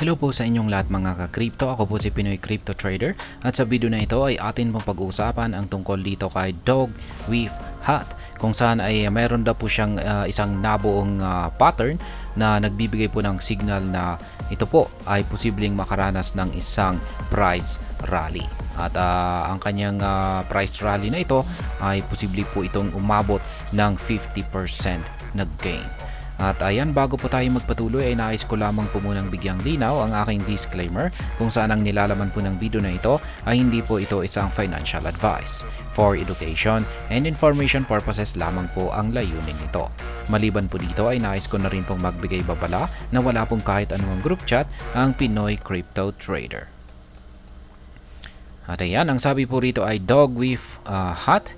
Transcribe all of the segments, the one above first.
Hello po sa inyong lahat mga ka-crypto. Ako po si Pinoy Crypto Trader at sa video na ito ay atin pong pag-uusapan ang tungkol dito kay Dog with Hat, kung saan ay mayroon daw po siyang isang nabuong pattern na nagbibigay po ng signal na ito po ay posibleng makaranas ng isang price rally. At ang kanyang price rally na ito ay posible po itong umabot ng 50% nag-gain. At ayan, bago po tayo magpatuloy ay nais ko lamang po munang bigyang linaw ang aking disclaimer kung saan ang nilalaman po ng video na ito ay hindi po ito isang financial advice. For education and information purposes lamang po ang layunin nito. Maliban po dito ay nais ko na rin pong magbigay babala na wala pong kahit anumang group chat ang Pinoy Crypto Trader. At ayan, ang sabi po rito ay Dog with Hat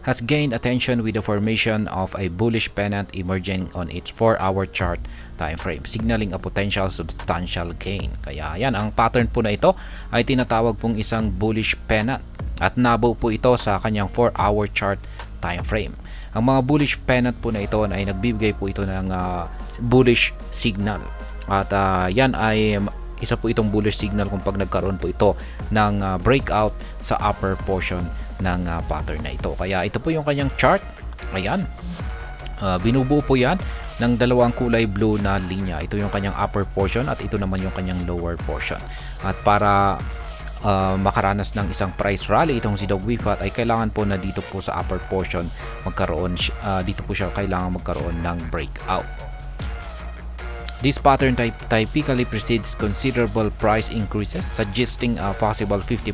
has gained attention with the formation of a bullish pennant emerging on its 4-hour chart time frame, signaling a potential substantial gain. Kaya ayan, ang pattern po na ito ay tinatawag pong isang bullish pennant at nabuo po ito sa kanyang 4-hour chart time frame. Ang mga bullish pennant po na ito ay nagbibigay po ito ng bullish signal. At yan ay isa po itong bullish signal kung pag nagkaroon po ito ng breakout sa upper portion ng pattern na ito. Kaya ito po yung kanyang chart. Ayan, binubuo po yan ng dalawang kulay blue na linya. Ito yung kanyang upper portion at ito naman yung kanyang lower portion. At para makaranas ng isang price rally itong si Dog with Hat ay kailangan po na dito po sa upper portion magkaroon dito po siya kailangan magkaroon ng breakout. This pattern typically precedes considerable price increases, suggesting a possible 50%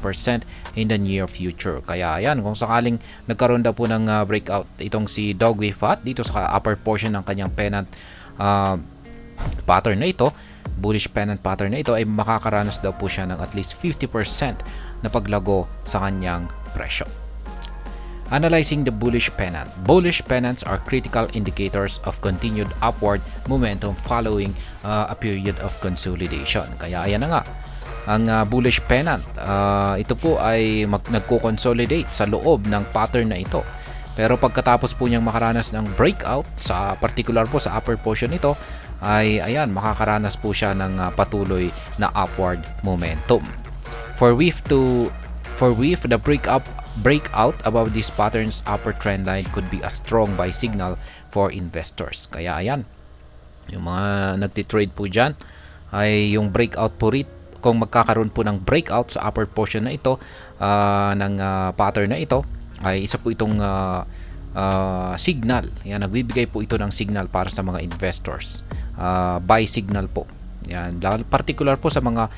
in the near future. Kaya ayan, kung sakaling nagkaroon daw po ng breakout itong si Dog with Hat dito sa upper portion ng kanyang pennant pattern na ito, bullish pennant pattern na ito, ay makakaranas daw po siya ng at least 50% na paglago sa kanyang presyo. Analyzing the bullish pennant. Bullish pennants are critical indicators of continued upward momentum following a period of consolidation. Kaya ayan na nga, ang bullish pennant, ito po ay nagko-consolidate sa loob ng pattern na ito. Pero pagkatapos po niyang makaranas ng breakout, sa particular po sa upper portion nito, ay ayan, makakaranas po siya ng patuloy na upward momentum. For WIF, the breakout above this pattern's upper trend line could be a strong buy signal for investors. Kaya ayan, yung mga nagtitrade po dyan ay yung breakout po rin, kung magkakaroon po ng breakout sa upper portion na ito ng pattern na ito, ay isa po itong signal. Yan, nagbibigay po ito ng signal para sa mga investors. Buy signal po. Yan, particular po sa mga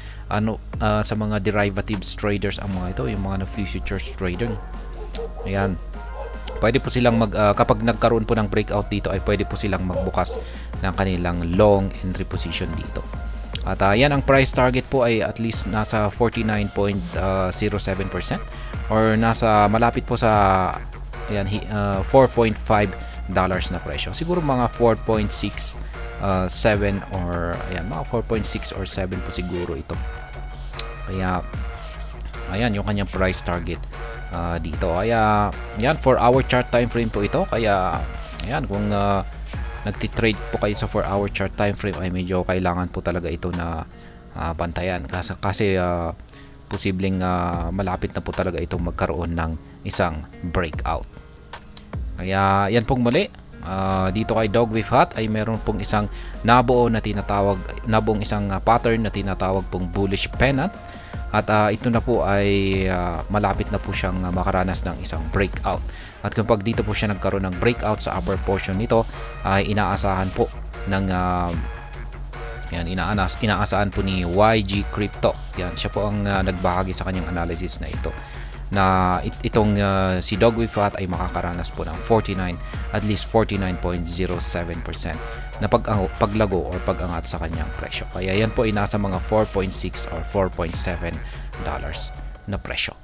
sa mga derivatives traders ang mga ito, yung mga futures trader. Ayan. Pwede po silang kapag nagkaroon po ng breakout dito ay pwede po silang magbukas ng kanilang long entry position dito. At yan, ang price target po ay at least nasa 49.07% or nasa malapit po sa ayan, $4.5 na presyo. Siguro mga 4.6 7 or ayan, mga 4.6 or 7 po siguro ito. Kaya ayan yung kanyang price target dito. Kaya yan, 4-hour chart time frame po ito. Kaya ayan, kung nagtitrade po kayo sa 4-hour chart time frame ay medyo kailangan po talaga ito na bantayan kasi posibleng malapit na po talaga itong magkaroon ng isang breakout. Kaya yan pong muli. Dito kay Dog with Hat ay meron pong isang nabuong isang pattern na tinatawag pong bullish pennant at ito na po ay malapit na po siyang makaranas ng isang breakout. At kapag dito po siya nagkaroon ng breakout sa upper portion nito ay inaasahan po ng inaasahan po ni YG Crypto. Yan, siya po ang nagbahagi sa kanyang analysis na ito, na itong si Dog with Hat ay makakaranas po ng at least 49.07% na paglago or pag-angat sa kanyang presyo. Kaya yan po ay nasa mga $4.6 or $4.7 na presyo.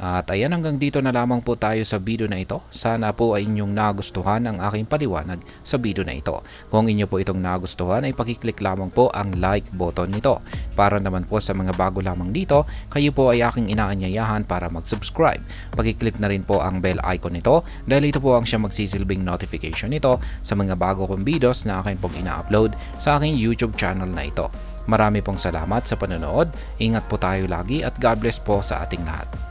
At ayan, hanggang dito na lamang po tayo sa video na ito. Sana po ay inyong nagustuhan ang aking paliwanag sa video na ito. Kung inyo po itong nagustuhan ay pakiclick lamang po ang like button nito. Para naman po sa mga bago lamang dito, kayo po ay aking inaanyayahan para mag-subscribe. Pakiclick na rin po ang bell icon nito dahil ito po ang siya magsisilbing notification nito sa mga bago kong videos na akin pong ina-upload sa aking YouTube channel na ito. Marami pong salamat sa panonood. Ingat po tayo lagi at God bless po sa ating lahat.